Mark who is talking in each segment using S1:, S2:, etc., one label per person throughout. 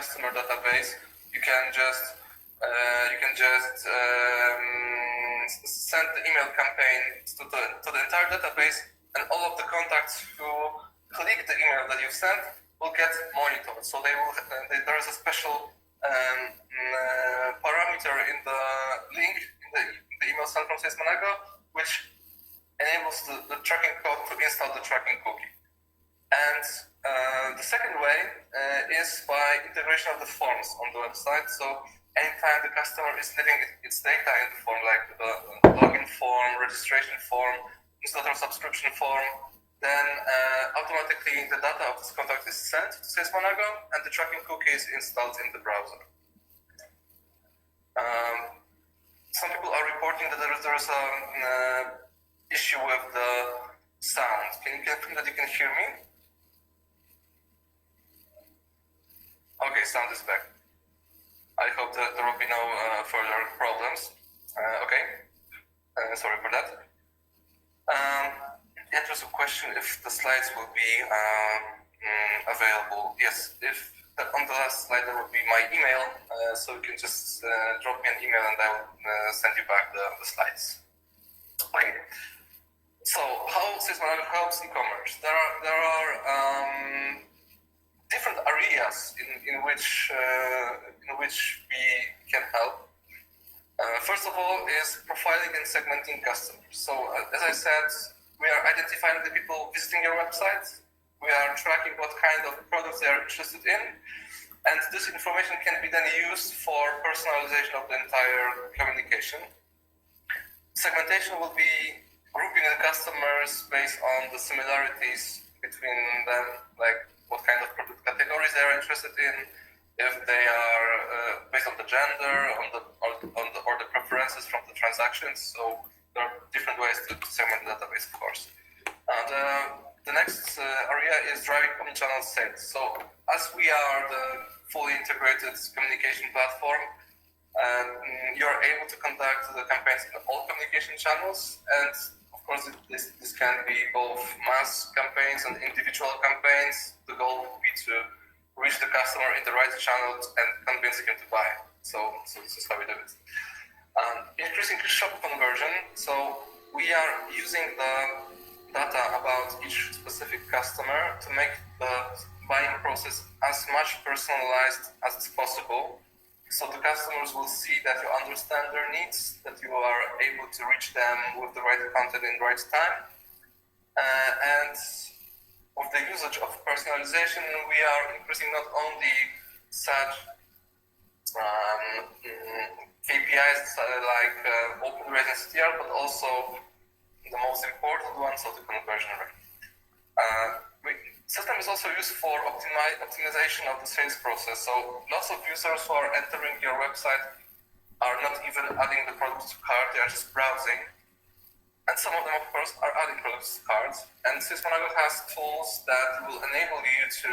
S1: customer database, you can just send the email campaign to the entire database, and all of the contacts who click the email that you've sent will get monitored. So there is a special parameter in the link in the email sent from Sales Manago, which enables the tracking code to install the tracking cookie. And the second way is by integration of the forms on the website. So anytime the customer is leaving its data in the form, like the login form, registration form, newsletter subscription form, then automatically the data of this contact is sent to Sales Manago, and the tracking cookie is installed in the browser. Some people are reporting that there is an issue with the sound. Can you confirm that you can hear me? Okay, sound is back. I hope that there will be no further problems. Sorry for that. There's a question if the slides will be available. Yes, if on the last slide there will be my email, so you can just drop me an email and I will send you back the slides. Okay. So how Sales Manago helps e-commerce? There are different areas in which we can help. First of all is profiling and segmenting customers. So as I said, we are identifying the people visiting your website. We are tracking what kind of products they are interested in. And this information can be then used for personalization of the entire communication. Segmentation will be grouping the customers based on the similarities between them, like what kind of product categories they are interested in, if they are based on the gender, or the preferences from the transactions. So there are different ways to segment the database, of course. The next area is driving omnichannel sales. So as we are the fully integrated communication platform, you're able to conduct the campaigns in all communication channels, and of course this can be both mass campaigns and individual campaigns. The goal would be to reach the customer in the right channel and convince him to buy. So this is how we do it. Increasing shop conversion. So we are using the data about each specific customer to make the buying process as much personalized as possible. So the customers will see that you understand their needs, that you are able to reach them with the right content in the right time. And with the usage of personalization, we are increasing not only such KPIs like open rate and CTR, but also the most important one, so the conversion rate. System is also used for optimization of the sales process. So lots of users who are entering your website are not even adding the products to cart, they are just browsing. And some of them, of course, are adding products to carts. And Sales Manago has tools that will enable you to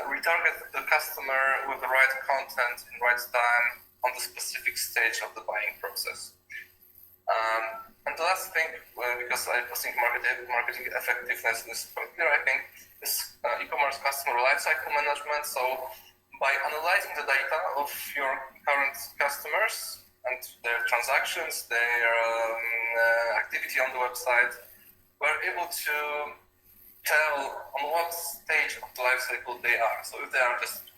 S1: retarget the customer with the right content in the right time on the specific stage of the buying process. And the last thing, because I think marketing effectiveness is clear, I think, is e-commerce customer lifecycle management. So by analyzing the data of your current customers and their transactions, their activity on the website, we're able to tell on what stage of the lifecycle they are. So if they are just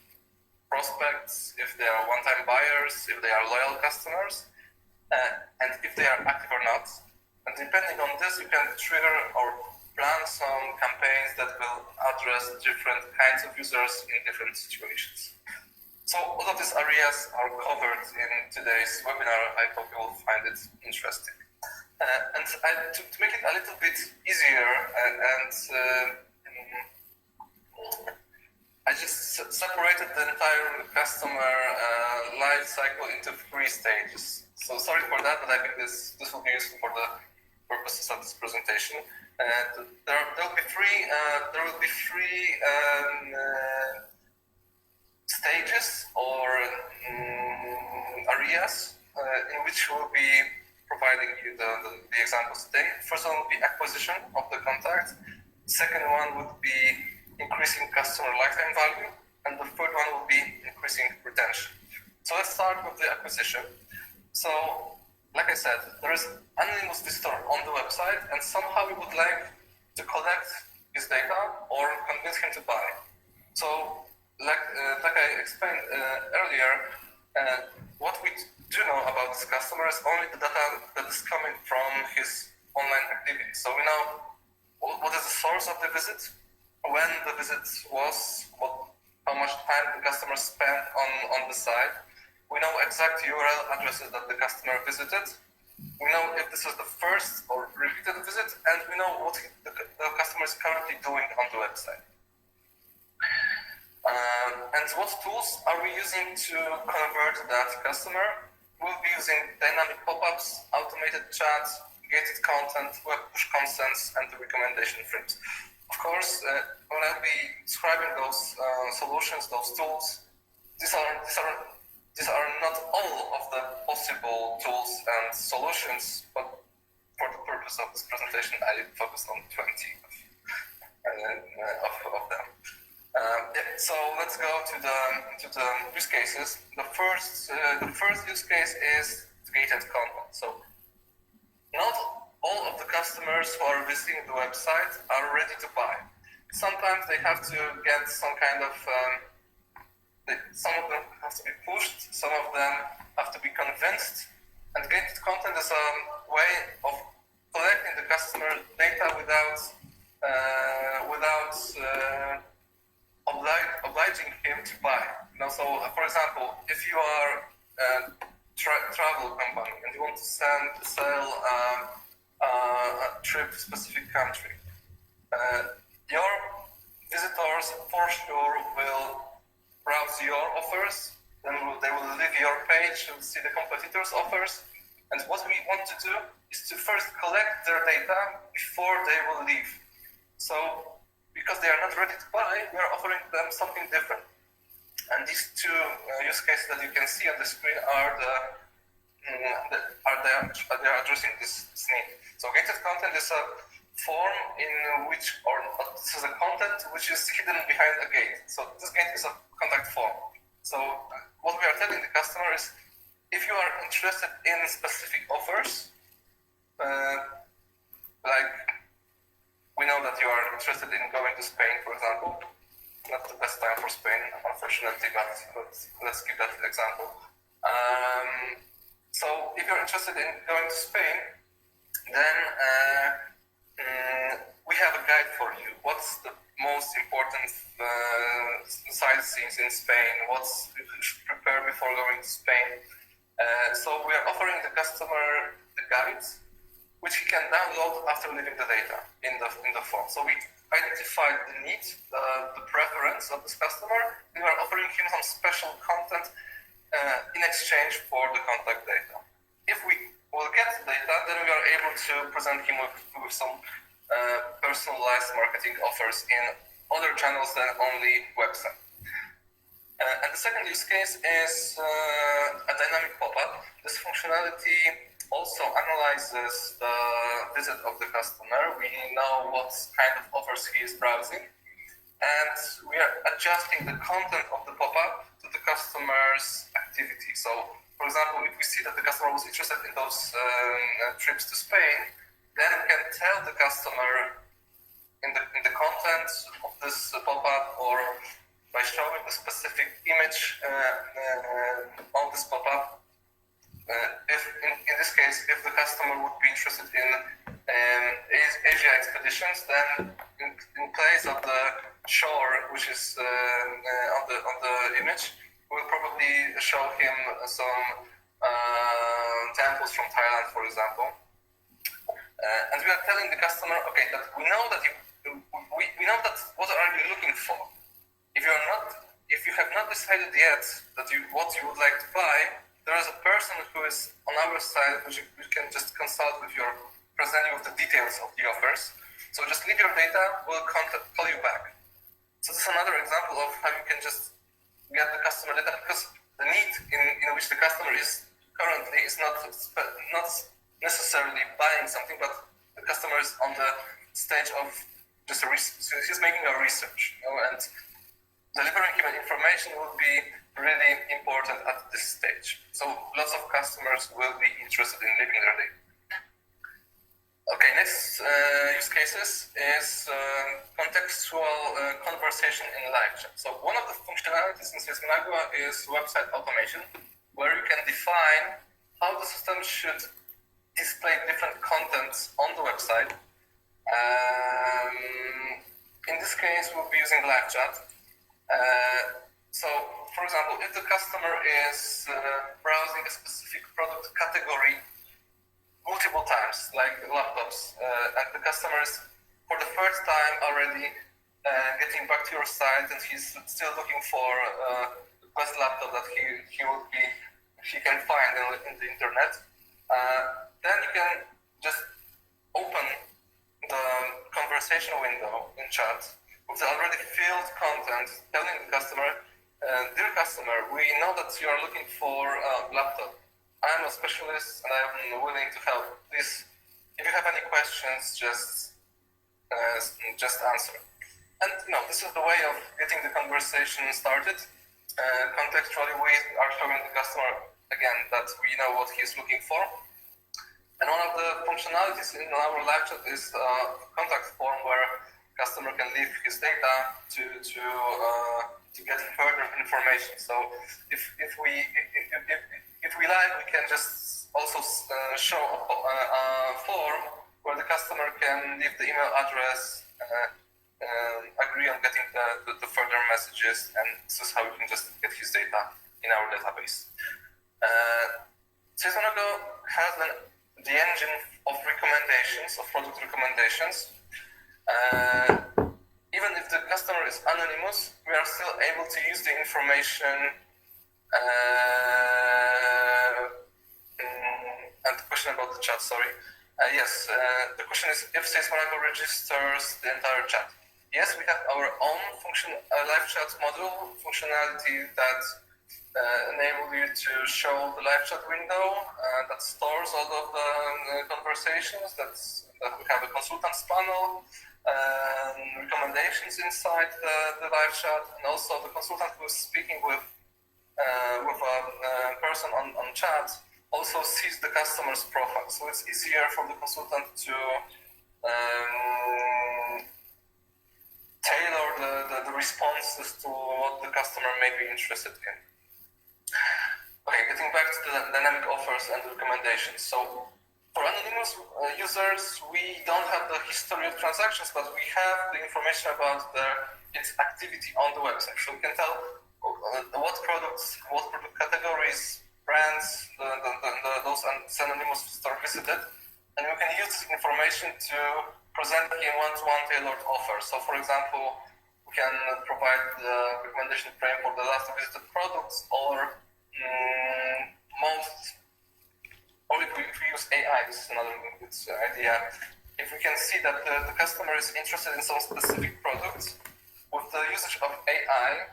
S1: prospects, if they are one-time buyers, if they are loyal customers, and if they are active or not. And depending on this, you can trigger or plan some campaigns that will address different kinds of users in different situations. So all of these areas are covered in today's webinar. I hope you will find it interesting. And to make it a little bit easier, I just separated the entire customer life cycle into 3 stages. So sorry for that, but I think this will be useful for the purposes of this presentation. There will be three stages or areas in which we'll be providing you the examples today. First one will be acquisition of the contact. Second one would be increasing customer lifetime value. and the third one will be increasing retention. So let's start with the acquisition. So, like I said, there is anonymous visitor on the website, and somehow we would like to collect his data or convince him to buy. So, like I explained earlier, what we do know about this customer is only the data that is coming from his online activity. So we know what is the source of the visit, when the visit was, how much time the customer spent on the site. We know exact URL addresses that the customer visited. We know if this is the first or repeated visit, and we know what the customer is currently doing on the website. And what tools are we using to convert that customer? We'll be using dynamic pop-ups, automated chats, gated content, web push consents, and the recommendation frames. Of course, when I'll be describing those solutions, those tools, these are not all of the possible tools and solutions, but for the purpose of this presentation, I focused on 20 of them. So let's go to the use cases. The first use case is gated content. So not all of the customers who are visiting the website are ready to buy. Sometimes they have to get some kind of some of them have to be pushed, some of them have to be convinced, and gated content is a way of collecting the customer data without obliging him to buy. So for example, if you are a travel company and you want to sell a trip to a specific country, your visitors for sure will browse your offers, then they will leave your page and see the competitors' offers. And what we want to do is to first collect their data before they will leave. So, because they are not ready to buy, we are offering them something different. And these two use cases that you can see on the screen they are addressing this need. So, gated content is a form in which, or this is a content which is hidden behind a gate. So this gate is a contact form. So what we are telling the customer is, if you are interested in specific offers, like we know that you are interested in going to Spain, for example. Not the best time for Spain, unfortunately, but let's give that example. So if you're interested in going to Spain, then we have a guide for you. What's the most important sightseeing in Spain? What you should prepare before going to Spain? So we are offering the customer the guides, which he can download after leaving the data in the form. So we identified the need, the preference of this customer, and we are offering him some special content in exchange for the contact data. If we will get the data, then we are able to present him with some personalized marketing offers in other channels than only website. And the second use case is a dynamic pop-up. This functionality also analyzes the visit of the customer. We know what kind of offers he is browsing, and we are adjusting the content of the pop-up to the customer's activity. So, for example, if we see that the customer was interested in those trips to Spain, then we can tell the customer in the content of this pop-up, or by showing the specific image on this pop-up, if in this case, if the customer would be interested in Asia expeditions, then in place of the shore, which is on the image, we'll probably show him some temples from Thailand, for example. And we are telling the customer, okay, that we know that we know that what are you looking for. If you have not decided yet that what you would like to buy, there is a person who is on our side which you can just consult with present you with the details of the offers. So just leave your data, we'll call you back. So this is another example of how you can just get the customer data, because the need in which the customer is currently is not necessarily buying something, but the customer is on the stage of just he's making a research, and delivering given information would be really important at this stage. So lots of customers will be interested in leaving their data. Okay, next use cases is contextual conversation in live chat. So one of the functionalities in Sales Manago is website automation, where you can define how the system should display different contents on the website. In this case, we'll be using live chat. So, for example, if the customer is browsing a specific product category multiple times, like laptops, and the customer is for the first time already getting back to your site, and he's still looking for the best laptop that he can find in the internet, then you can just open the conversation window in chat with the already filled content, telling the customer, dear customer, we know that you are looking for a laptop. I'm a specialist and I'm willing to help. Please, if you have any questions, just answer. And this is the way of getting the conversation started. Contextually, we are showing the customer again that we know what he's looking for. And one of the functionalities in our live chat is a contact form where customer can leave his data to get further information. So if we like, we can just also show a form where the customer can leave the email address, agree on getting the further messages, and this is how we can just get his data in our database. Sales Manago has the engine of recommendations, of product recommendations. Even if the customer is anonymous, we are still able to use the information. And the question about the chat, sorry. Yes, the question is if Sales Manago registers the entire chat. Yes, we have our own live chat module functionality that enable you to show the live chat window that stores all of the conversations, that we have a consultants panel, recommendations inside the live chat, and also the consultant who is speaking with a person on chat also sees the customer's profile. So it's easier for the consultant to tailor the responses to what the customer may be interested in. Okay, getting back to the dynamic offers and recommendations. So for anonymous users, we don't have the history of transactions, but we have the information about its activity on the website. So we can tell what products, what product categories, brands, those anonymous store visited, and we can use this information to present a one-to-one tailored offer. So for example, we can provide the recommendation frame for the last visited products, or if we use AI, this is another good idea. If we can see that the customer is interested in some specific products, with the usage of AI,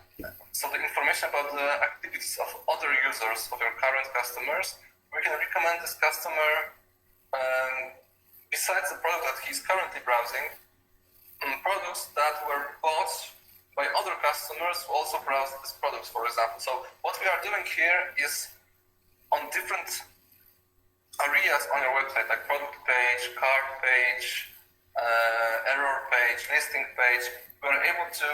S1: so the information about the activities of other users, of your current customers, we can recommend this customer, besides the product that he's currently browsing, products that were bought by other customers who also browse these products, for example. So what we are doing here is on different areas on your website, like product page, cart page, error page, listing page, we're able to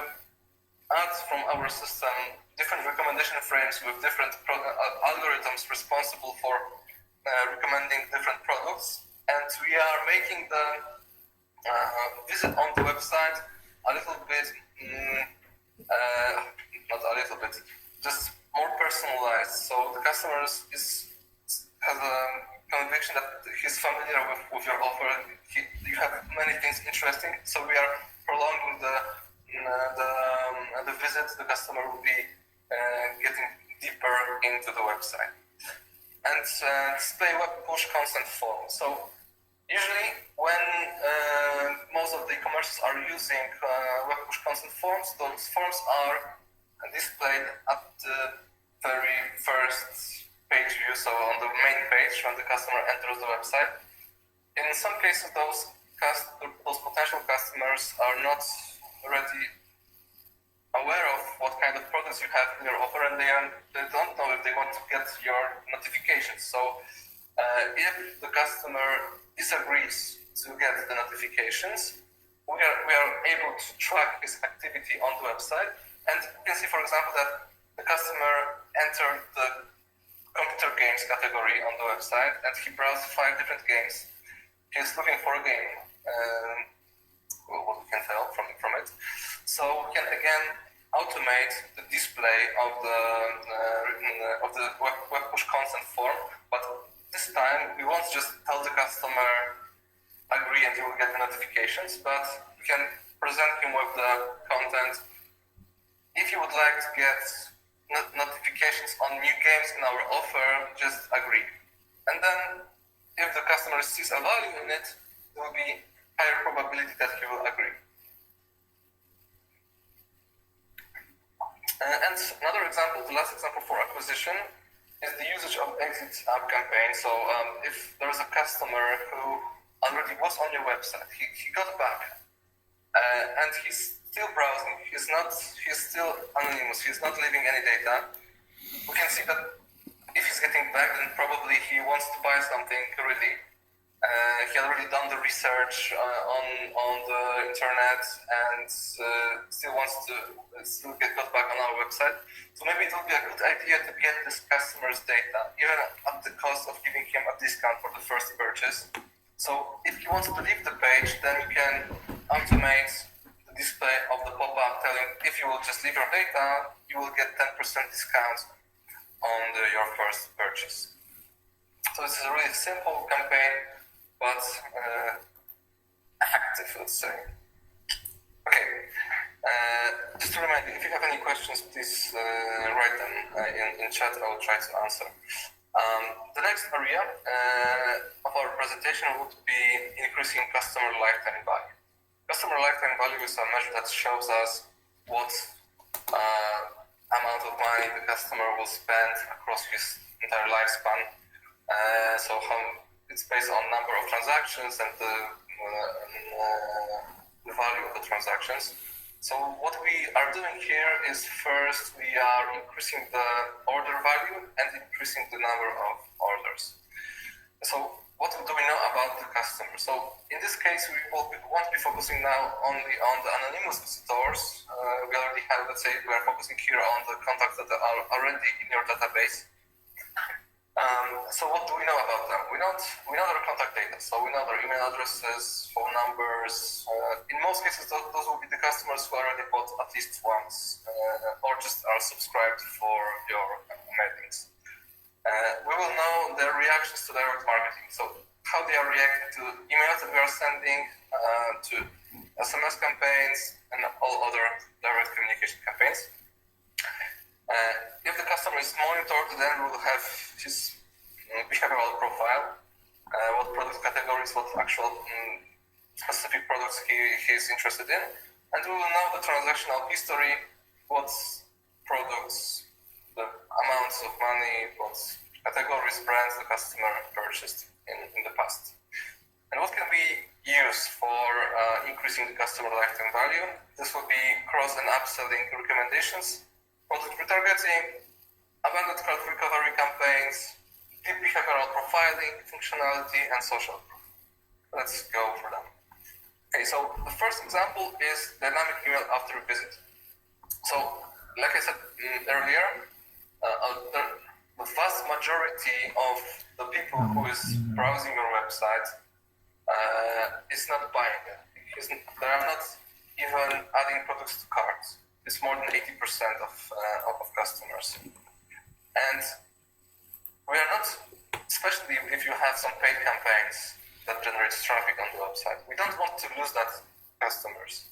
S1: add from our system different recommendation frames with different algorithms responsible for recommending different products. And we are making the visit on the website a little bit, not a little bit, just more personalized. So the customer has a conviction that he's familiar with your offer. You have many things interesting, so we are prolonging the visit. The customer will be getting deeper into the website. And display web push consent form. So usually when most of the e-commerces are using web push consent forms, those forms are displayed at the very first page view, so on the main page when the customer enters the website. In some cases, those potential customers are not already aware of what kind products you have in your offer, and they don't know if they want to get your notifications. So if the customer disagrees to get the notifications, we are able to track his activity on the website, and you can see, for example, that the customer entered the computer games category on the website, and he browsed 5 different games. He's looking for a game, what we can tell from it. So we can again automate the display of the web push consent form, but this time we won't just tell the customer agree and he will get the notifications, but we can present him with the content. If you would like to get notifications on new games in our offer, just agree. And then if the customer sees a value in it, there will be higher probability that he will agree. And another example, the last example for acquisition, is the usage of exit app campaign. So if there is a customer who already was on your website, he got back, and he's still browsing, he's still anonymous, he's not leaving any data, we can see that if he's getting back, then probably he wants to buy something really. He already done the research on the internet and still wants to got back on our website. So maybe it would be a good idea to get this customer's data, even at the cost of giving him a discount for the first purchase. So if he wants to leave the page, then you can automate the display of the pop-up telling if you will just leave your data, you will get 10% discount on your first purchase. So this is a really simple campaign, but active, let's say. Okay, just to remind you, if you have any questions, please write them in chat. I will try to answer. The next area of our presentation would be increasing customer lifetime value. Customer lifetime value is a measure that shows us what amount of money the customer will spend across his entire lifespan. So it's based on number of transactions and the value of the transactions. So what we are doing here is first we are increasing the order value and increasing the number of orders. So what do we know about the customer? So in this case, we won't be focusing now only on the anonymous visitors. We already have, let's say, we are focusing here on the contacts that are already in your database. So what do we know about them? We know their contact data. So we know their email addresses, phone numbers. In most cases, those will be the customers who already bought at least once or just are subscribed for your mailings. We will know their reactions to direct marketing. So how they are reacting to emails that we are sending, to SMS campaigns, and all other direct communication campaigns. If the customer is monitored, then we will have his behavioral profile, what product categories, what actual specific products he is interested in, and we will know the transactional history, what products, the amounts of money, what categories, brands the customer purchased in the past. And what can we use for increasing the customer lifetime value? This will be cross and upselling recommendations, product retargeting, abandoned cart recovery campaigns, deep behavioral profiling, functionality, and social proof. Let's go for them. Okay, so the first example is dynamic email after a visit. So, like I said earlier, the vast majority of the people who is browsing your website is not buying it. They are not even adding products to carts. It's more than 80% of customers. And we are not, especially if you have some paid campaigns that generates traffic on the website, we don't want to lose that customers.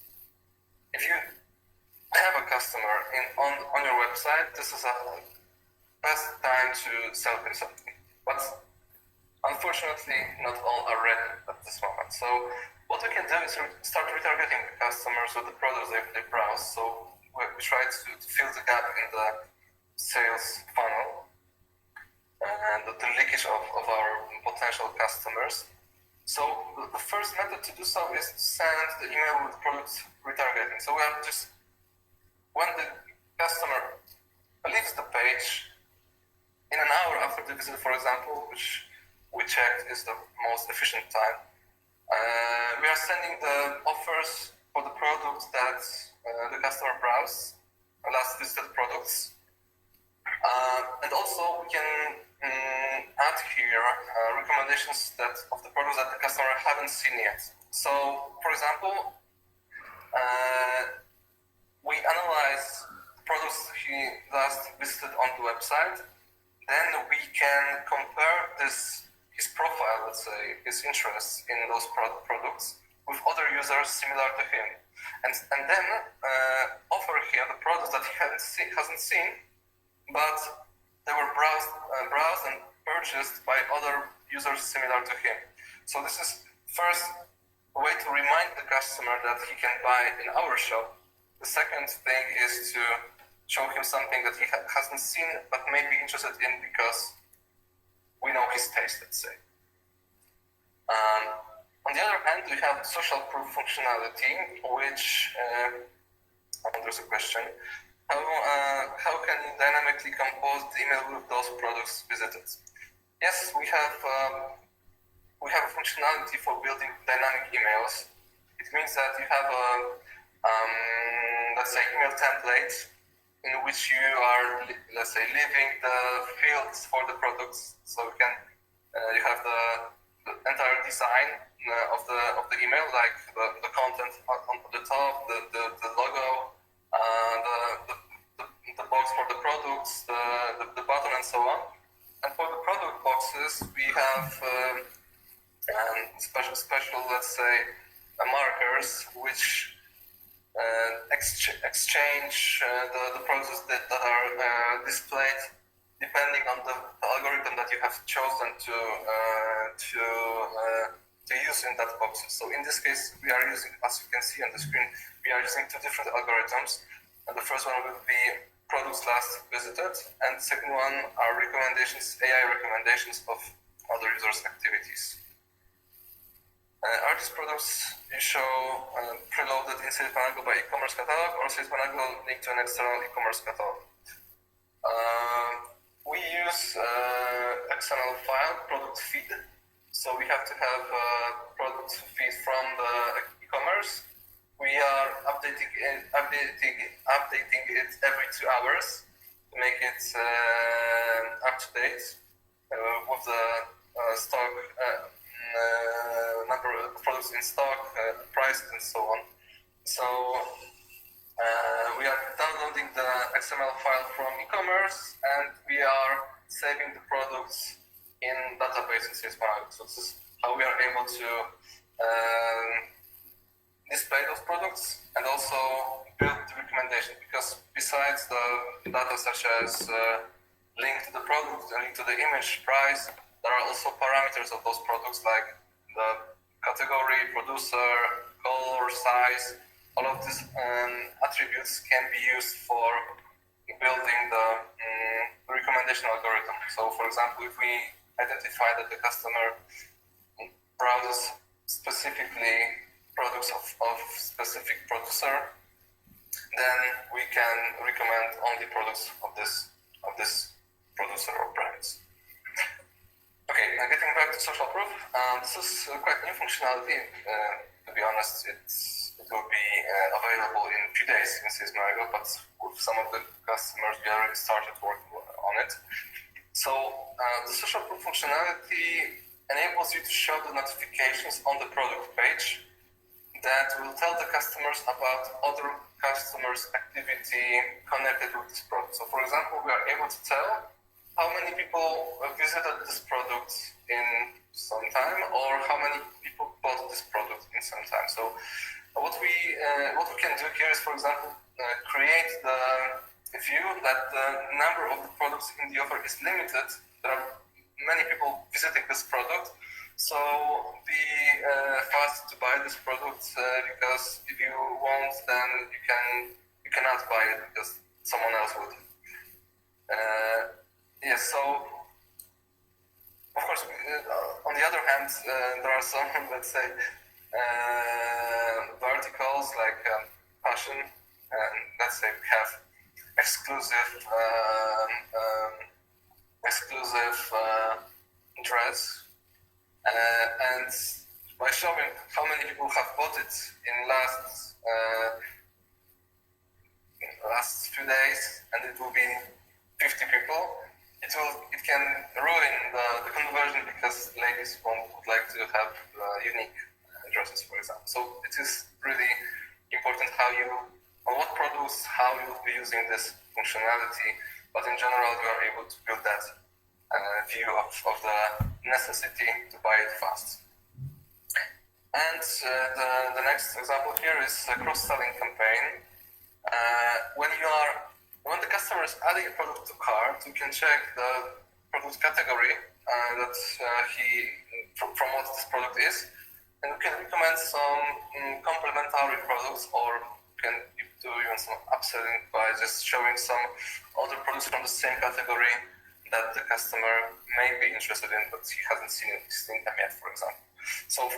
S1: If you have a customer on your website, this is a best time to sell them something. But unfortunately, not all are ready at this moment. So what we can do is start retargeting the customers with the products they browse. So we try to fill the gap in the sales funnel and the leakage of our potential customers. So the first method to do so is to send the email with product retargeting. So we are just, when the customer visit, for example, which we checked is the most efficient time. We are sending the offers for the products that the customer browsed, last visited products. And also we can add here recommendations of the products that the customer haven't seen yet. So, for example, we analyze the products he last visited on the website. Then we can compare his profile, let's say, his interests in those products with other users similar to him, and then offer him the products that he hasn't seen, but they were browsed and purchased by other users similar to him. So this is first a way to remind the customer that he can buy in our shop. The second thing is to show him something that he hasn't seen but may be interested in because we know his taste, let's say. On the other hand, we have social proof functionality, which there's a question. How can you dynamically compose the email with those products visited? Yes, we have a functionality for building dynamic emails. It means that you have a let's say email template in which you are, let's say, leaving the fields for the products. So you have the entire design of the email, like the content on the top, the logo, the box for the products, the button, and so on. And for the product boxes, we have special, let's say, markers which exchange the products that are displayed depending on the algorithm that you have chosen to use in that box. So in this case, we are using, as you can see on the screen, we are using two different algorithms. And the first one will be products last visited, and the second one are recommendations, AI recommendations of other users' activities. Are these products you show preloaded in Sales Manago by e-commerce catalog, or Sales Manago linked to an external e-commerce catalog? We use XML file product feed, so we have to have a product feed from the e-commerce. We are updating it every 2 hours to make it up to date with the stock number of products in stock, price, and so on. So we are downloading the XML file from e-commerce, and we are saving the products in database in Sales Manago. So this is how we are able to display those products and also build the recommendation, because besides the data such as link to the product and link to the image, price, there are also parameters of those products like the category, producer, color, size. All of these attributes can be used for building the recommendation algorithm. So for example, if we identify that the customer browses specifically products of specific producer, then we can recommend only products of this producer or brands. Okay, now getting back to social proof, this is quite new functionality. To be honest, it will be available in a few days in Sales Manago, but with some of the customers we already started working on it. So the social proof functionality enables you to show the notifications on the product page that will tell the customers about other customers' activity connected with this product. So for example, we are able to tell how many people visited this product in some time, or how many people bought this product in some time. So what we can do here is, for example, create the view that the number of the products in the offer is limited. There are many people visiting this product, so be fast to buy this product, because if you won't, then you cannot buy it because someone else would. Yes, so of course, on the other hand, there are some, let's say, verticals like fashion, and let's say we have exclusive exclusive dress, and by showing how many people have bought it in last few days, and it will be 50 people, it can ruin the conversion because ladies would like to have unique dresses, for example. So it is really important on what products, how you will be using this functionality, but in general you are able to build that view of the necessity to buy it fast. And the next example here is a cross-selling campaign. When the customer is adding a product to cart, you can check the product category from what this product is, and you can recommend some complementary products, or you can do even some upselling by just showing some other products from the same category that the customer may be interested in, but he hasn't seen them yet, for example. So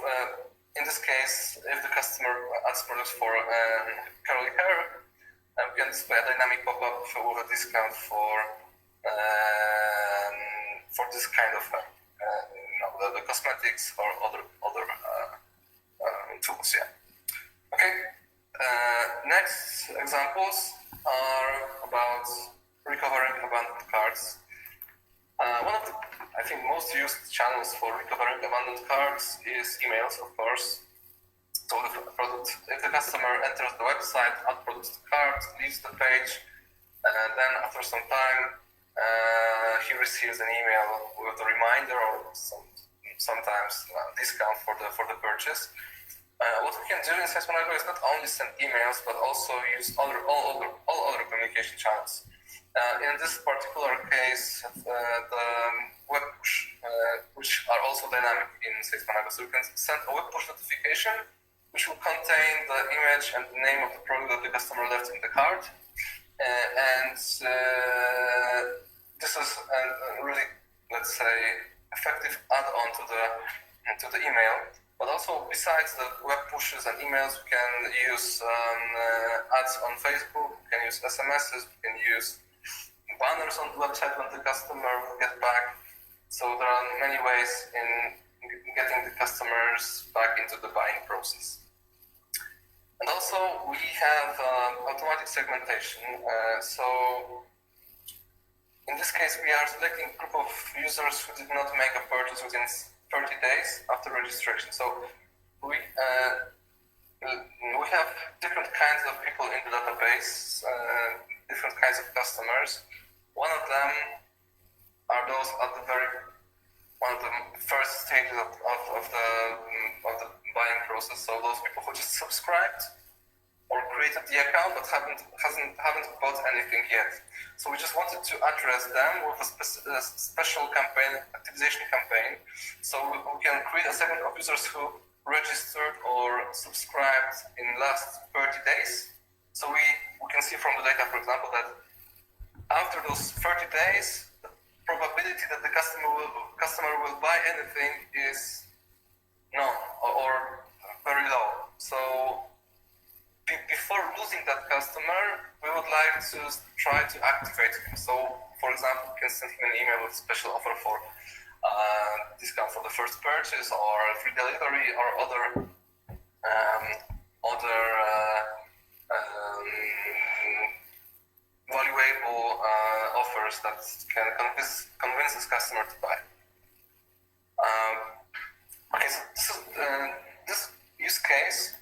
S1: in this case, if the customer adds products for curly hair, we can display a dynamic pop-up with a discount for this kind of the cosmetics or other tools. Yeah. Okay. Next examples are about recovering abandoned carts. One of the, I think, most used channels for recovering abandoned carts is emails, of course. So if the customer enters the website, adds products to cart, leaves the page, and then after some time, he receives an email with a reminder or sometimes discount for the purchase. What we can do in Sales Manago is not only send emails, but also use all other communication channels. In this particular case, the web push, which are also dynamic in Sales Manago. So you can send a web push notification, which will contain the image and the name of the product that the customer left in the cart. And this is a really, let's say, effective add-on to the email. But also, besides the web pushes and emails, we can use ads on Facebook, we can use SMSs, we can use banners on the website when the customer will get back. So there are many ways in getting the customers back into the buying process. And also, we have automatic segmentation. So in this case, we are selecting a group of users who did not make a purchase within 30 days after registration. So we have different kinds of people in the database, different kinds of customers. One of them are those at one of the first stages of the buying process. So those people who just subscribed or created the account but haven't bought anything yet. So we just wanted to address them with a special campaign, activation campaign. So we can create a segment of users who registered or subscribed in the last 30 days. So we can see from the data, for example, that after those 30 days, the probability that the customer will buy anything is none or very low. So before losing that customer, we would like to try to activate him. So, for example, we can send him an email with a special offer for discount for the first purchase, or free delivery, or other valuable offers that can convince this customer to buy. Okay, so this use case.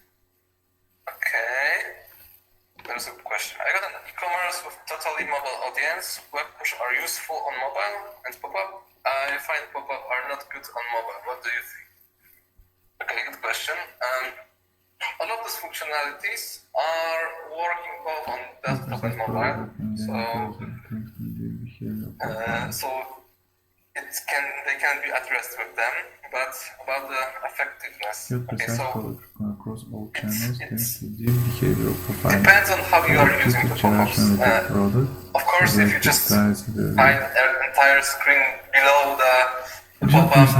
S1: Okay, there's a question. I got an e-commerce with totally mobile audience. Web push are useful on mobile and pop-up. I find pop-up are not good on mobile. What do you think? Okay, good question. All of these functionalities are working both on desktop and mobile. So they can be addressed with them. But about the effectiveness, okay, so it depends on how you are using the pop-ups. Of course, if you just hide an entire screen below the pop-up,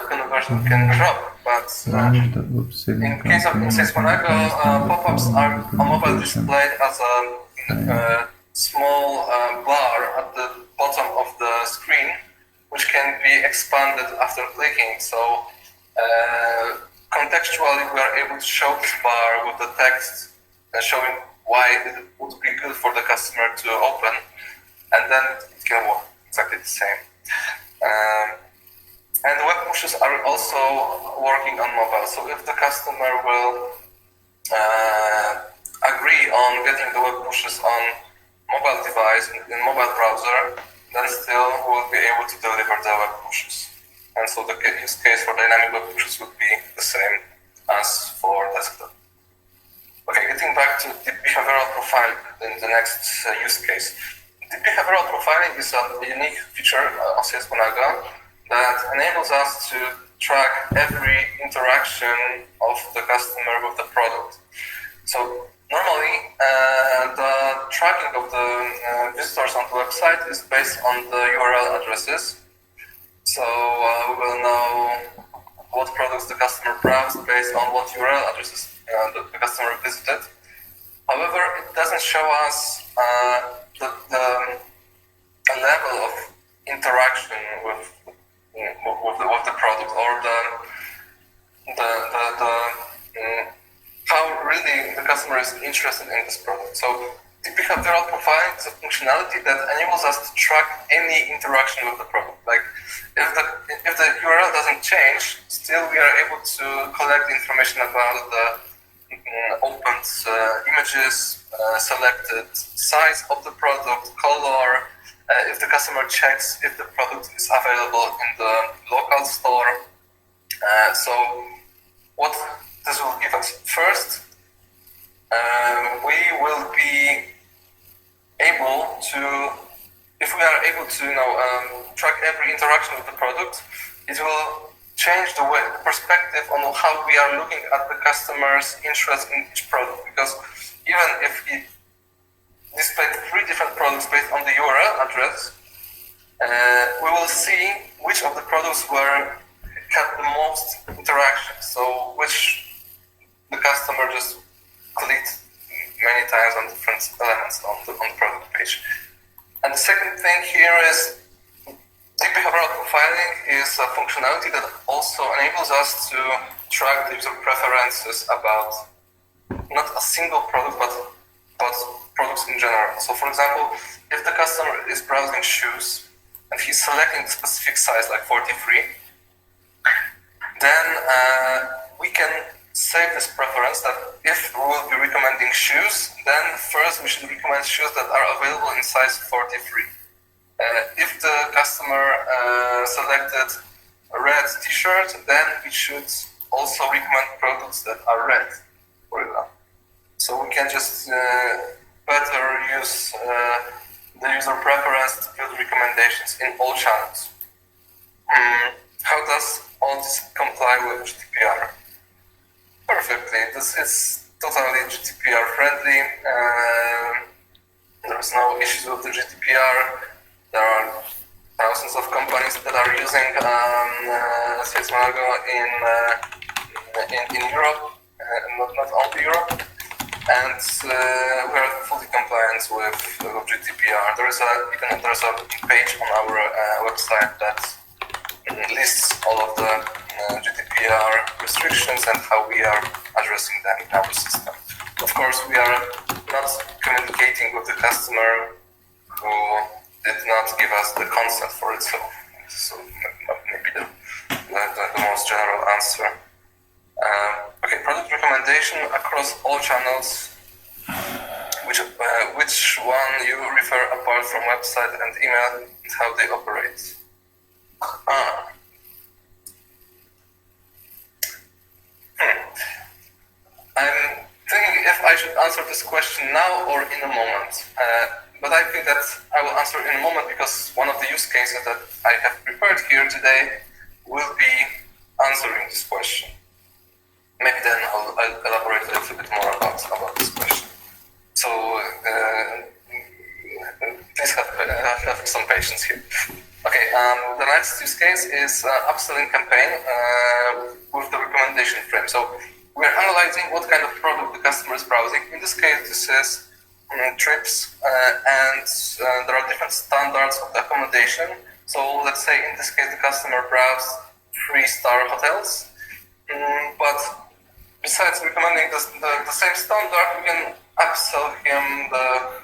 S1: the conversion can drop. But in case of Sales Manago, pop-ups are on mobile displayed as a small bar at the bottom of the screen. expanded after clicking. So contextually, we are able to show this bar with the text showing why it would be good for the customer to open, and then it can work exactly the same. And web pushes are also working on mobile. So if the customer will agree on getting the web pushes on mobile device, in mobile browser, then still we'll be able to deliver the web pushes. And so the use case for dynamic web pushes would be the same as for desktop. Okay, getting back to the behavioral profiling in the next use case. The behavioral profiling is a unique feature of Sales Manago that enables us to track every interaction of the customer with the product. So normally, the tracking of the visitors on the website is based on the URL addresses. So we will know what products the customer browsed based on what URL addresses the customer visited. However, it doesn't show us the level of interaction with the product, or how really the customer is interested in this product. So the behavioral profiling is a functionality that enables us to track any interaction with the product. Like if the URL doesn't change, still we are able to collect information about the opened images, selected size of the product, color, if the customer checks if the product is available in the local store. So what this will give us? First, we will be able to, if we are able to track every interaction with the product, it will change the perspective on how we are looking at the customer's interest in each product. Because even if it displayed 3 different products based on the URL address, we will see which of the products had the most interaction. So which the customer just clicked many times on different elements on the product page. And the second thing here is deep behavioral profiling is a functionality that also enables us to track the user preferences about not a single product, but products in general. So for example, if the customer is browsing shoes and he's selecting a specific size like 43, then we can save this preference that if we will be recommending shoes, then first we should recommend shoes that are available in size 43. If the customer selected a red t-shirt, then we should also recommend products that are red, for example. So we can just better use the user preference to build recommendations in all channels. How does all this comply with GDPR? Perfectly. This is totally GDPR friendly. There's no issues with the GDPR. There are thousands of companies that are using Sales Manago in Europe, not only Europe, and we are fully compliant with GDPR. There's a page on our website that lists all of the GDPR restrictions and how we are addressing them in our system. Of course, we are not communicating with the customer who did not give us the consent for it, so maybe the most general answer. Okay, product recommendation across all channels. Which one you refer apart from website and email and how they operate? I'm thinking if I should answer this question now or in a moment. But I think that I will answer in a moment because one of the use cases that I have prepared here today will be answering this question. Maybe then I'll elaborate a little bit more about this question. So please have some patience here. Okay, the next use case is upselling campaign with the recommendation frame. So we're analyzing what kind of product the customer is browsing. In this case, this is trips, and there are different standards of accommodation. So let's say in this case the customer browsed 3-star hotels, but besides recommending the same standard, we can upsell him a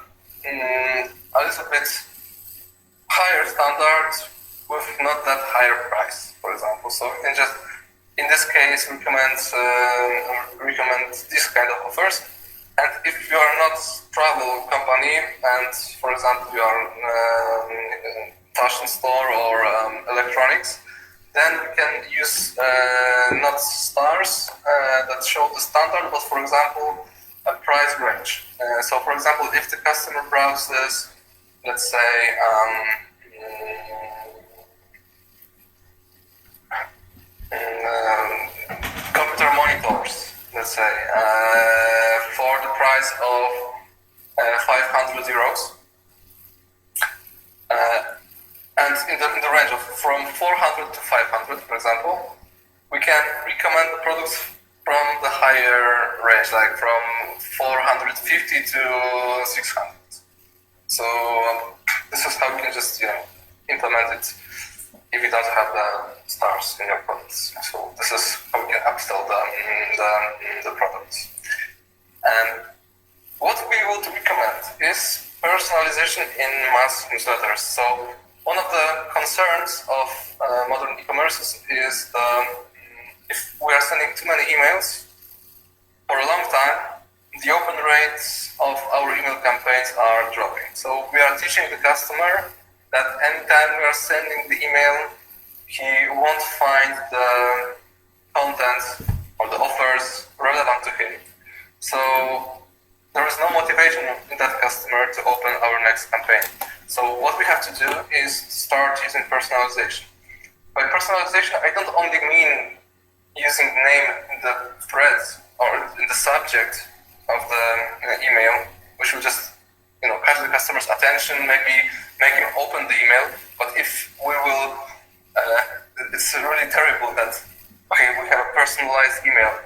S1: little bit higher standard with not that higher price, for example. So we can just, in this case, recommend this kind of offers. And if you are not travel company and, for example, you are fashion store or electronics, then we can use not stars that show the standard, but for example, a price range. So for example, if the customer browses, let's say, computer monitors, let's say, for the price of 500 euros. And in the range of from 400 to 500, for example, we can recommend the products from the higher range, like from 450 to 600. So this is how you can just implement it if you don't have the stars in your products. So this is how we can upsell the products. And what we would recommend is personalization in mass newsletters. So one of the concerns of modern e-commerce is if we are sending too many emails for a long time, the open rates of our email campaigns are dropping. So we are teaching the customer that anytime we are sending the email, he won't find the content or the offers relevant to him. So there is no motivation in that customer to open our next campaign. So what we have to do is start using personalization. By personalization, I don't only mean using the name in the thread or in the subject of the email, which will just catch the customer's attention, maybe make him open the email. But if we will, it's really terrible that we have a personalized email.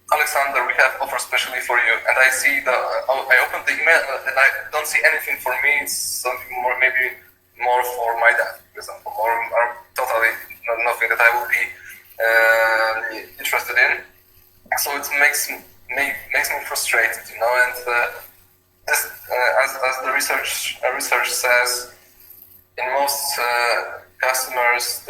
S1: Alexander, we have offer specially for you, and I see I opened the email and I don't see anything for me. It's something more, maybe more for my dad, for example, or totally nothing that I will be interested in. So it makes me frustrated, and this, as the research says, in most customers,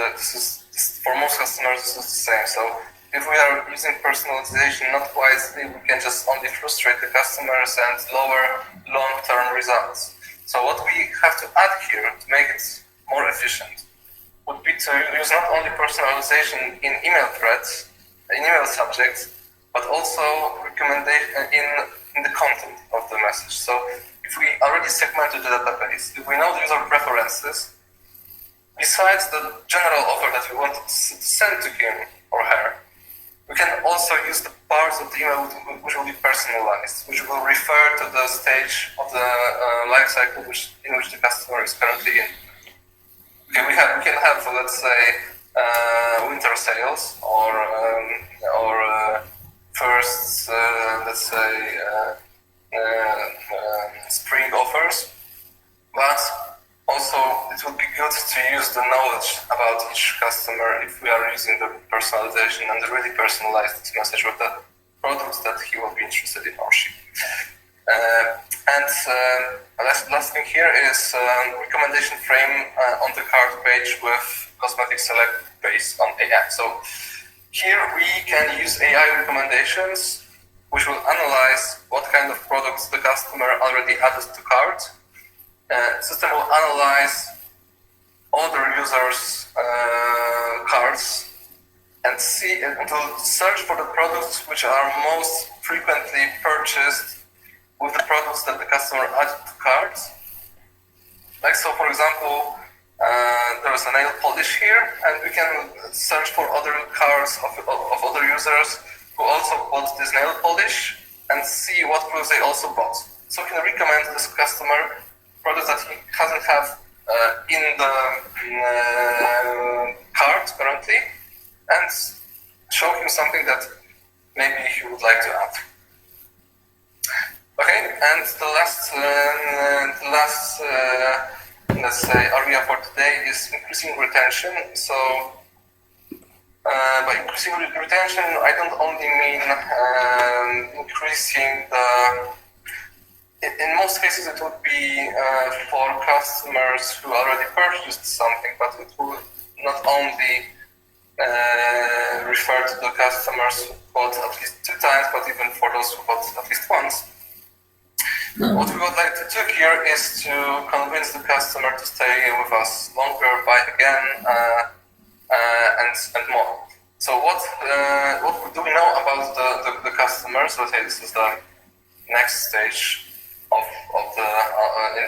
S1: for most customers this is the same. So if we are using personalization not wisely, we can just only frustrate the customers and lower long-term results. So what we have to add here to make it more efficient would be to use not only personalization in email threads, in email subjects, but also recommendation in the content of the message. So if we already segmented the database, if we know the user preferences, besides the general offer that we want to send to him or her, we can also use the parts of the email which will be personalized, which will refer to the stage of the life cycle in which the customer is currently in. Okay, we can have, let's say, winter sales or first, let's say, spring offers, but also it would be good to use the knowledge about each customer if we are using the personalization and the really personalized message with the products that he will be interested in or she. Last thing here is recommendation frame on the cart page with cosmetic select based on AI. So here we can use AI recommendations, which will analyze what kind of products the customer already added to cart. System will analyze other users' cards and will search for the products which are most frequently purchased with the products that the customer added to carts. Like so, for example, there is a nail polish here, and we can search for other cards of other users who also bought this nail polish and see what products they also bought. So we can recommend this customer products that he doesn't have in the cart currently, and show him something that maybe he would like to add. Okay, and the last let's say, area for today is increasing retention. So by increasing retention, I don't only mean increasing the. In most cases, it would be for customers who already purchased something, but it will not only refer to the customers who bought at least 2 times, but even for those who bought at least once. What we would like to do here is to convince the customer to stay with us longer, buy again, and more. So what do we know about the customers? Let's say this is the next stage of the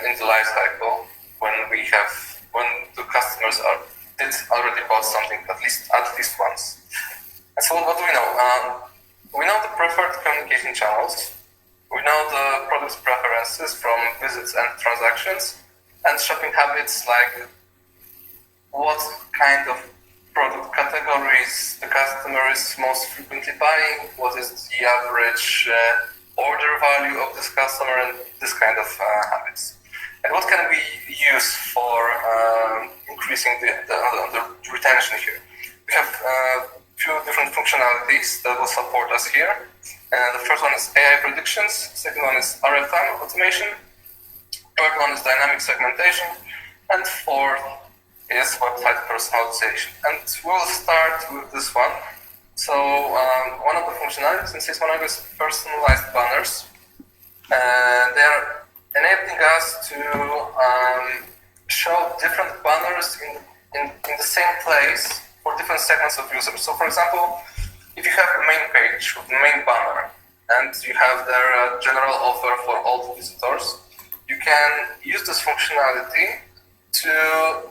S1: in the life cycle when the customers did already bought something at least once. And so what do we know? We know the preferred communication channels. We know the product preferences from visits and transactions, and shopping habits, like what kind of product categories the customer is most frequently buying, what is the average order value of this customer, and this kind of habits. And what can we use for increasing the retention here? We have a few different functionalities that will support us here. The first one is AI predictions, second one is RFM automation, third one is dynamic segmentation, and fourth is website personalization. And we'll start with this one. So one of the functionalities in Sales Manago is personalized banners. They are enabling us to show different banners in the same place for different segments of users. So for example, if you have a main page with the main banner and you have their general offer for all the visitors, you can use this functionality to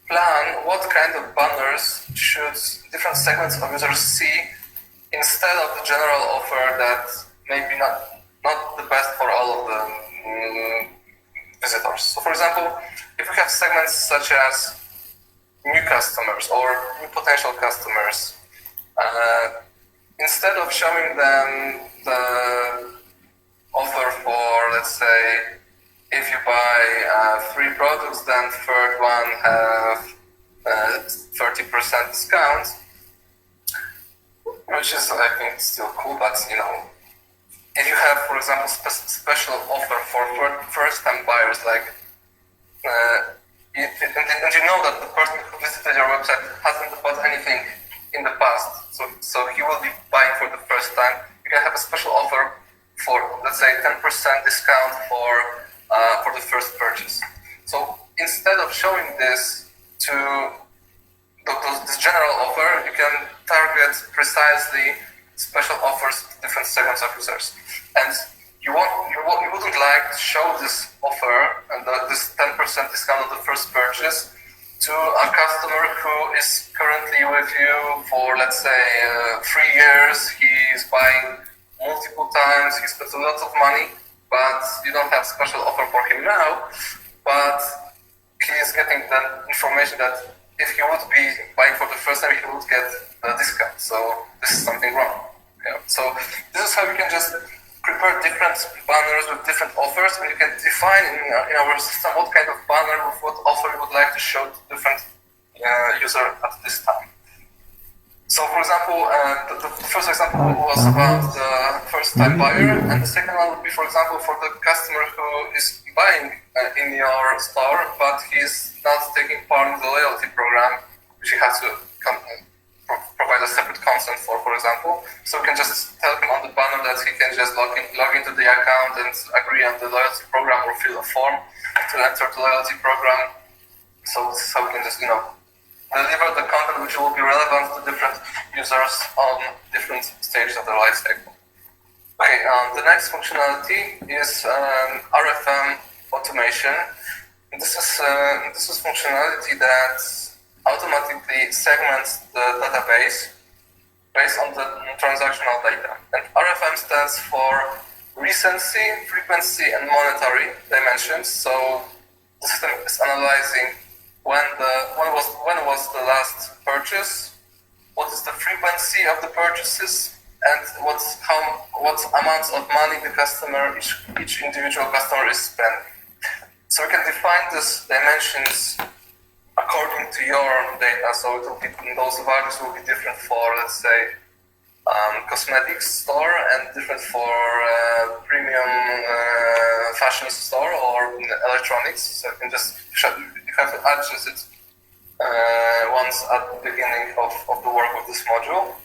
S1: plan what kind of banners should different segments of users see instead of the general offer that maybe not the best for all of the visitors. So for example, if we have segments such as new customers or new potential customers, instead of showing them the offer for, let's say, if you buy 3 products, then third one have 30% discount, which is, I think, still cool. But if you have, for example, special offer for first-time buyers, like, and you know that the person who visited your website hasn't bought anything in the past, so he will be buying for the first time. You can have a special offer for, let's say, 10% discount for the first purchase. So instead of showing this to this general offer, you can target precisely special offers to different segments of users. And you wouldn't like to show this offer and this 10% discount on the first purchase to a customer who is currently with you for, let's say, 3 years. He's buying multiple times, he spends a lot of money, but you don't have special offer for him now, but he is getting the information that if he would be buying for the first time, he would get a discount. So this is something wrong. Yeah. So this is how we can just prepare different banners with different offers, and you can define in our system what kind of banner with what offer you would like to show to different user at this time. So, for example, the first example was about the first-time buyer, and the second one would be, for example, for the customer who is buying in your store, but he's not taking part in the loyalty program, which you have to provide a separate consent for example. So we can just tell him on the banner that he can just log into the account and agree on the loyalty program or fill a form to enter the loyalty program. So this is how we can just, deliver the content which will be relevant to different users on different stages of their life cycle. Okay, the next functionality is RFM automation. This is functionality that automatically segments the database based on the transactional data. And RFM stands for recency, frequency, and monetary dimensions. So the system is analyzing when was the last purchase, what is the frequency of the purchases, and what amounts of money the customer, each individual customer is spending. So we can define these dimensions according to your data. So it will be, those values will be different for, let's say, cosmetics store and different for premium fashion store or electronics. So you can just, you have to adjust it once at the beginning of the work of this module.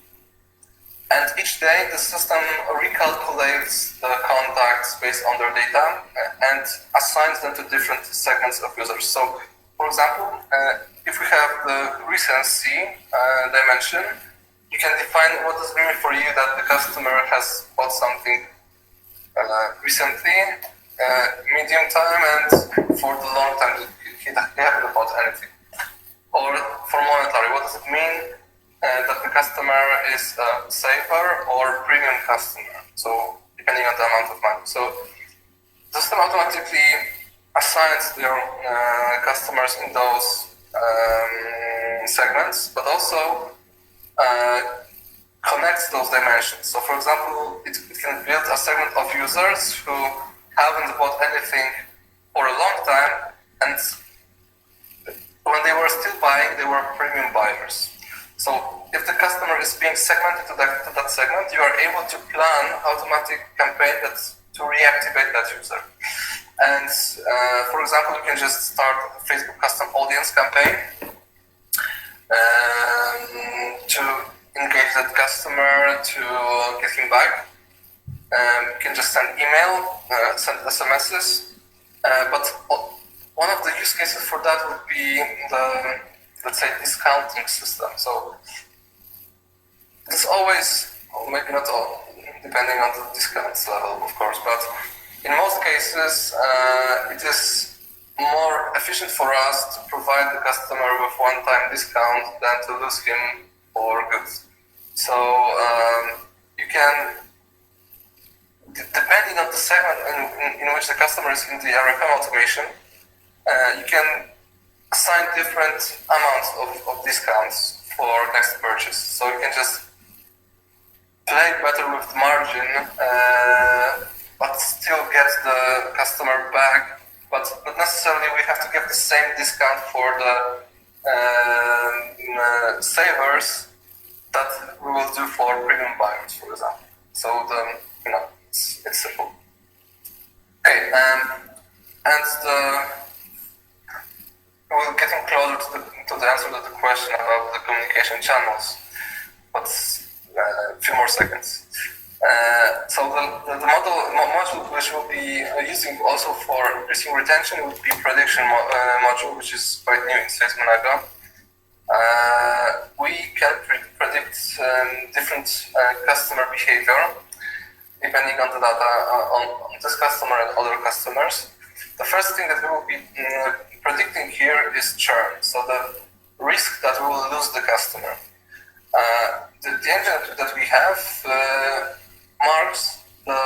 S1: And each day the system recalculates the contacts based on their data and assigns them to different segments of users. So, for example, if we have the recency dimension, you can define what does it mean for you that the customer has bought something recently, medium time, and for the long time he hasn't bought anything. Or for monetary, what does it mean that the customer is a saver or premium customer? So depending on the amount of money. So the system automatically assigns their customers in those segments, but also connects those dimensions. So for example, it can build a segment of users who haven't bought anything for a long time, and when they were still buying, they were premium buyers. So if the customer is being segmented to that segment, you are able to plan automatic campaign to reactivate that user. And for example, you can just start a Facebook custom audience campaign to engage that customer, to get him back. You can just send email, send SMSs, but one of the use cases for that would be the, let's say, discounting system. So it's always, or maybe not all, depending on the discounts level, of course, but in most cases, it is more efficient for us to provide the customer with one-time discount than to lose him for good. So you can, depending on the segment in which the customer is in the RFM automation, you can assign different amounts of discounts for next purchase. So you can just play better with margin, but still get the customer back. But not necessarily we have to give the same discount for the savers that we will do for premium buyers, for example. So it's simple. Okay, and we're getting closer to the answer to the question about the communication channels, but a few more seconds. So the module which we'll be using also for increasing retention would be prediction module, which is quite new in Sales Manago. We can predict different customer behavior depending on the data on this customer and other customers. The first thing that we will be predicting here is churn, so the risk that we will lose the customer. The engine that we have marks the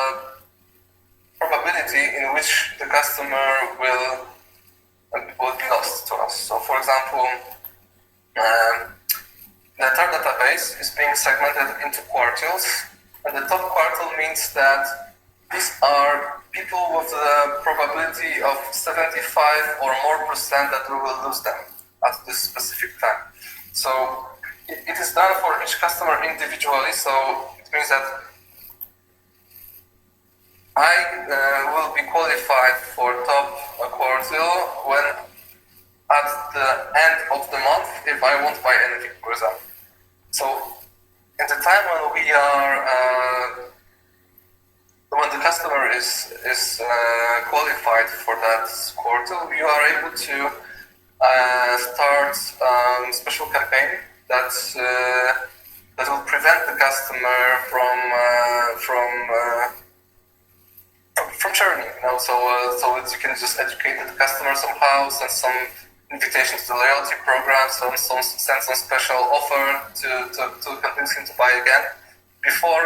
S1: probability in which the customer will be lost to us. So for example, the entire database is being segmented into quartiles, and the top quartile means that these are people with the probability of 75 or more percent that we will lose them at this specific time. So it is done for each customer individually, so it means that I will be qualified for top quartile when at the end of the month if I won't buy anything, for example. So at the time when we are when the customer is qualified for that quartile, we are able to start special campaign that will prevent the customer from churning. So that you can just educate the customer somehow, send some invitations to loyalty programs, send some special offer to convince him to buy again. Before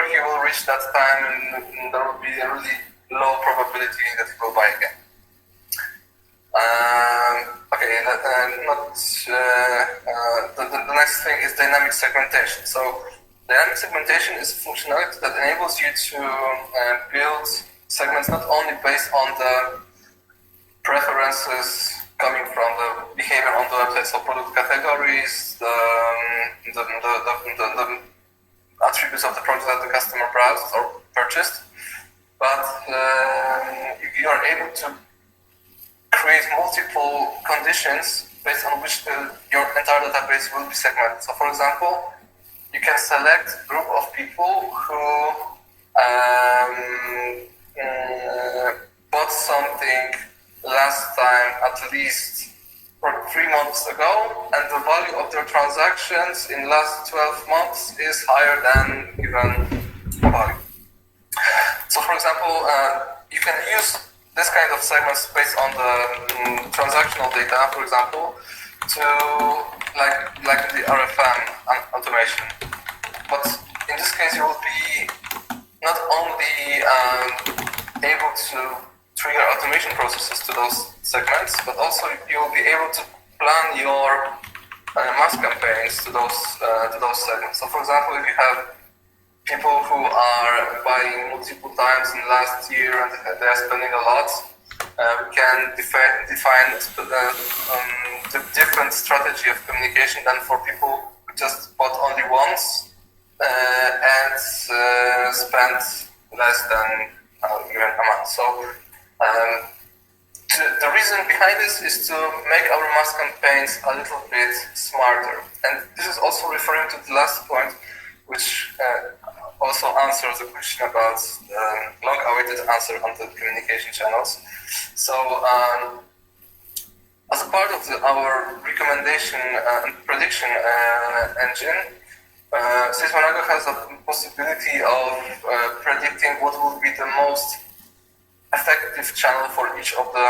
S1: he will reach that time, and there will be a really low probability that he will buy again. The next thing is dynamic segmentation. So dynamic segmentation is functionality that enables you to build segments not only based on the preferences coming from the behavior on the website, so product categories, the attributes of the product that the customer browsed or purchased. But you are able to create multiple conditions based on which your entire database will be segmented. So for example, you can select a group of people who bought something last time at least 3 months ago, and the value of their transactions in last 12 months is higher than given value. So for example, you can use this kind of segments based on the transactional data, for example, to like the RFM automation. But in this case, you will be not only able to trigger automation processes to those segments, but also you will be able to plan your mass campaigns to those segments. So for example, if you have people who are buying multiple times in last year and they are spending a lot, we can define the different strategy of communication than for people who just bought only once and spent less than a given amount. So the reason behind this is to make our mass campaigns a little bit smarter. And this is also referring to the last point, which also answers the question about the long-awaited answer on the communication channels. So as a part of our recommendation and prediction engine, Sales Manago has a possibility of predicting what will be the most effective channel for each of the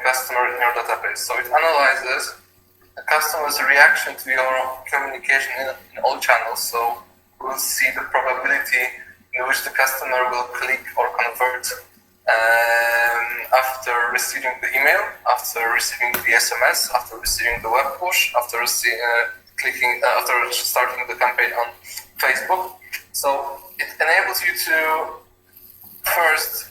S1: customer in your database. So it analyzes the customer's reaction to your communication in all channels. So we'll see the probability in which the customer will click or convert after receiving the email, after receiving the SMS, after receiving the web push, after after starting the campaign on Facebook. So it enables you to first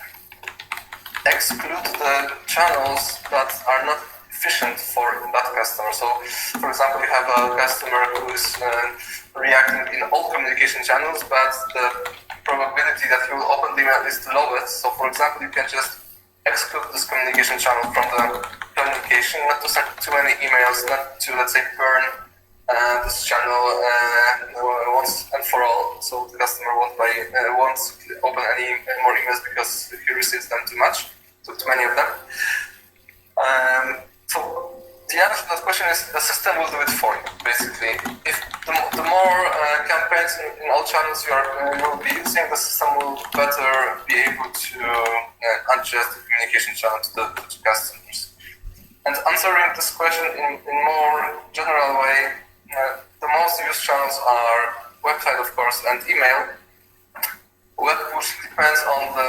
S1: exclude the channels that are not efficient for that customer. So, for example, you have a customer who is reacting in all communication channels, but the probability that he will open the email is the lowest. So, for example, you can just exclude this communication channel from the communication, not to send too many emails, not to, let's say, burn this channel once and for all. So the customer won't open any more emails because he receives them too many of them. So the answer to that question is the system will do it for you. Basically, if the more campaigns in all channels you will be using, the system will better be able to adjust the communication channel to the customers. And answering this question in more general way, the most used channels are website, of course, and email. Web push depends on the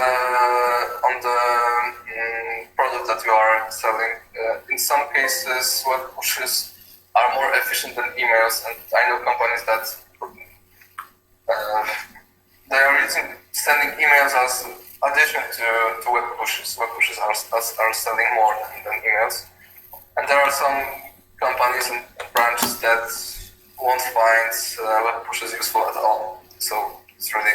S1: product that you are selling. In some cases, web pushes are more efficient than emails, and I know companies that they are sending emails as addition to web pushes. Web pushes are selling more than emails, and there are some companies and branches that won't find web pushes useful at all. So it's really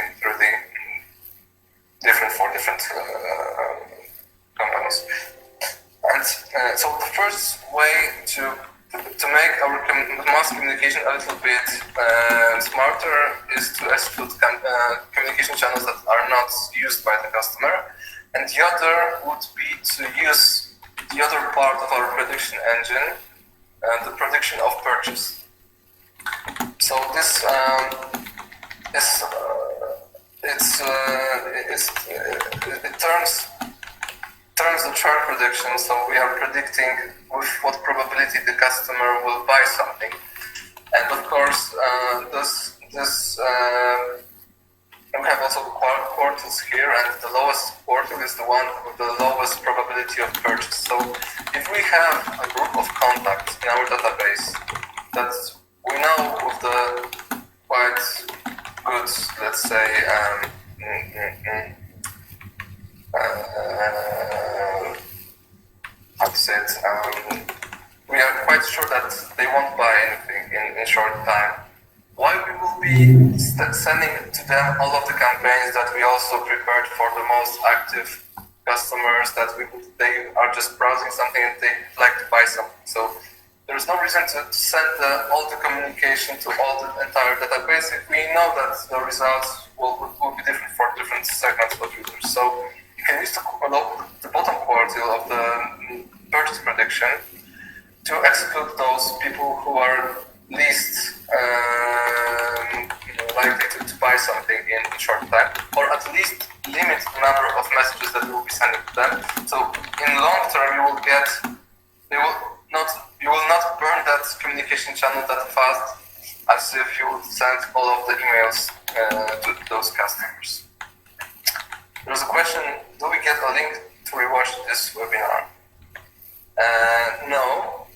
S1: different for different companies. And so the first way to make our mass communication a little bit smarter is to exclude communication channels that are not used by the customer. And the other would be to use the other part of our prediction engine, the prediction of purchase. So this it turns the churn prediction. So we are predicting with what probability the customer will buy something, and of course we have also quartiles here, and the lowest quartile is the one with the lowest probability of purchase. So if we have a group of contacts in our database that we know with the quite good, let's say, how to it. We are quite sure that they won't buy anything in short time. Why we will be sending to them all of the campaigns that we also prepared for the most active customers, that they are just browsing something and they like to buy something. So there's no reason to send all the communication to all the entire database if we know that the results will be different for different segments of users. So you can use the bottom quartile of the purchase prediction to exclude those people who are least likely to buy something in short time, or at least limit the number of messages that we will be sending to them. So in long term, you will not burn that communication channel that fast as if you would send all of the emails to those customers. There's a question: do we get a link to rewatch this webinar? No,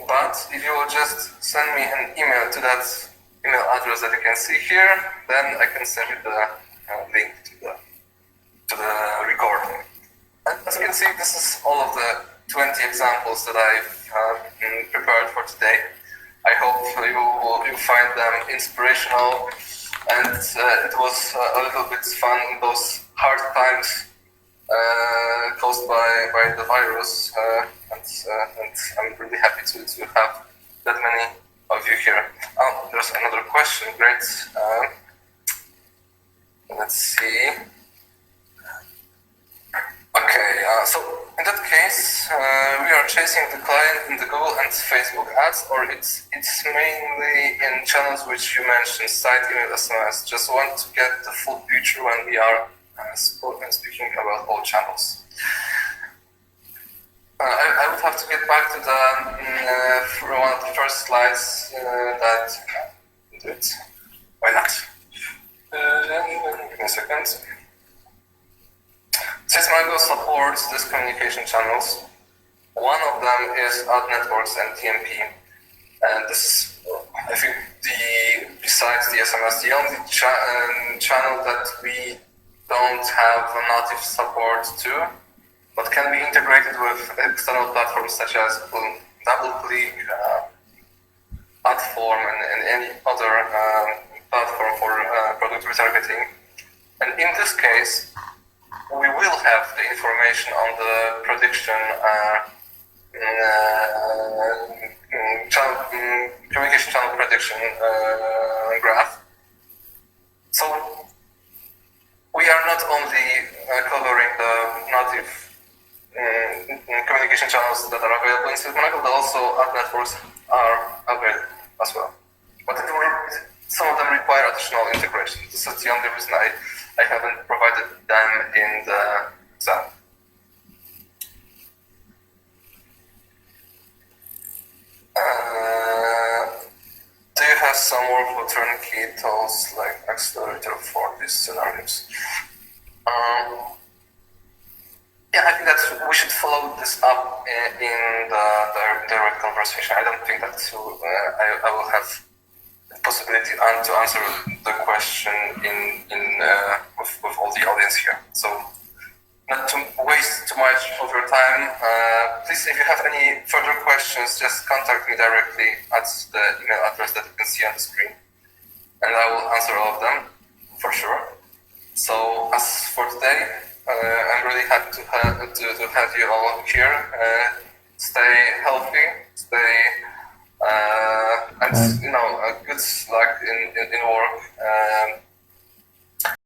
S1: but if you will just send me an email to that email address that you can see here, then I can send you the link to the recording. And as you can see, this is all of the 20 examples that I've prepared for today. I hope you find them inspirational, and it was a little bit fun in those hard times caused by the virus, and I'm really happy to have that many of you here. Oh, there's another question. Great. Let's see. Okay, so in that case, we are chasing the client in the Google and Facebook ads, or it's mainly in channels which you mentioned, site, email, SMS. Just want to get the full picture when we are speaking about all channels. I would have to get back to one of the first slides that do it. Why not? Give me a second. Sales Manago supports these communication channels. One of them is ad networks and DMP. And this, I think, besides the SMS, the only channel that we don't have a native support to, but can be integrated with external platforms such as DoubleClick, Platform, and any other platform for product retargeting. And in this case, we will have the information on the prediction communication channel prediction graph. So we are not only covering the native communication channels that are available in Sales Manago, but also ad networks are available as well. But some of them require additional integration. This is the only reason I haven't provided them in the exam. Do you have some workflow turnkey tools like Accelerator for these scenarios? Yeah, I think that we should follow this up in the direct conversation. I don't think that I will have the possibility to answer the question with all the audience here. So, not to waste too much of your time, please, if you have any further questions, just contact me directly at the email address that you can see on the screen, and I will answer all of them for sure. So, as for today, I'm really happy to have you all here. Stay healthy, and good luck in work.